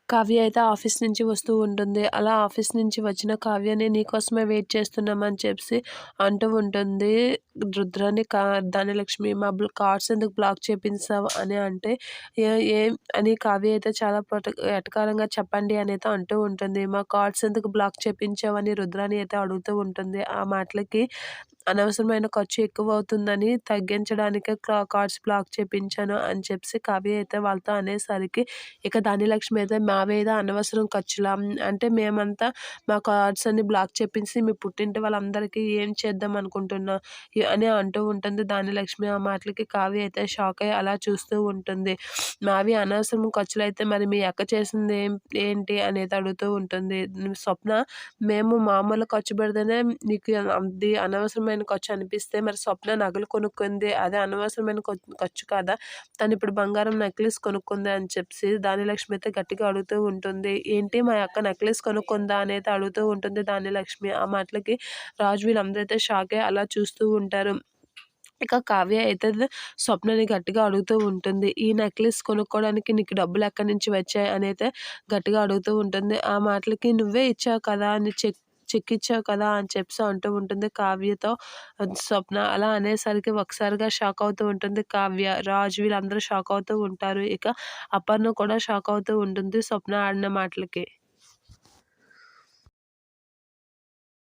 కావ్య అయితే ఆఫీస్ నుంచి వస్తూ ఉంటుంది. అలా ఆఫీస్ నుంచి వచ్చిన కావ్యని నీకోసమే వెయిట్ చేస్తున్నామని చెప్పి అంటూ ఉంటుంది. రుద్రని ధనలక్ష్మి మా కార్డ్స్ ఎందుకు బ్లాక్ చేపించావు అని అంటే ఏం అని కావ్య అయితే చాలా ఎటకారంగా చెప్పండి అనేది అంటూ ఉంటుంది. మా కార్డ్స్ ఎందుకు బ్లాక్ చేపించావని రుద్రాని అయితే అడుగుతూ ఉంటుంది. ఆ మాటలకి అనవసరమైన ఖర్చు ఎక్కువ అవుతుందని తగ్గించడానికే కార్డ్స్ బ్లాక్ చేపించాను అని చెప్పి కావ్య అయితే వాళ్ళతో అనేసరికి ఇక ధనలక్ష్మి అయితే మావేదో అనవసరం ఖర్చులా అంటే మేమంతా మా కార్డ్స్ అన్ని బ్లాక్ చేపించి మీ పుట్టింటి వాళ్ళందరికీ ఏం చేద్దాం అనుకుంటున్నా అని అంటూ ఉంటుంది ధనలక్ష్మి. ఆ మాటలకి కావ్య అయితే షాక్ అయ్యి అలా చూస్తూ ఉంటుంది. మావి అనవసరం ఖర్చులు అయితే మరి మీ అక్క చేసింది ఏంటి అనేది అడుగుతూ ఉంటుంది. స్వప్న మేము మామూలు ఖర్చు పెడితేనే నీకు అది అనవసరమైన ఖర్చు అనిపిస్తే మరి స్వప్న నగలు కొనుక్కుంది అదే అనవసరమైన ఖర్చు కాదా? తను ఇప్పుడు బంగారం నెక్లెస్ కొనుక్కుంది అని చెప్పి ధనలక్ష్మి అయితే గట్టిగా అడుగుతూ ఉంటుంది. ఏంటి మా అక్క నెక్లెస్ కొనుక్కుందా అనేది అడుగుతూ ఉంటుంది ధనలక్ష్మి. ఆ మాటలకి రాజు వీళ్ళందరూ అయితే షాక్ అయ్యి అలా చూస్తూ ఉంటారు. ఇక కావ్య అయితే స్వప్నని గట్టిగా అడుగుతూ ఉంటుంది. ఈ నెక్లెస్ కొనుక్కోవడానికి నీకు డబ్బులు ఎక్కడి నుంచి వచ్చాయి అని అయితే గట్టిగా అడుగుతూ ఉంటుంది. ఆ మాటలకి నువ్వే ఇచ్చావు కదా అని చెక్ ఇచ్చావు కదా అని చెప్పి అంటూ ఉంటుంది కావ్యతో స్వప్న. అలా అనేసరికి ఒకసారిగా షాక్ అవుతూ ఉంటుంది కావ్య. రాజు వీళ్ళందరూ షాక్ అవుతూ ఉంటారు. ఇక అపర్ణ కూడా షాక్ అవుతూ ఉంటుంది స్వప్న ఆడిన మాటలకి.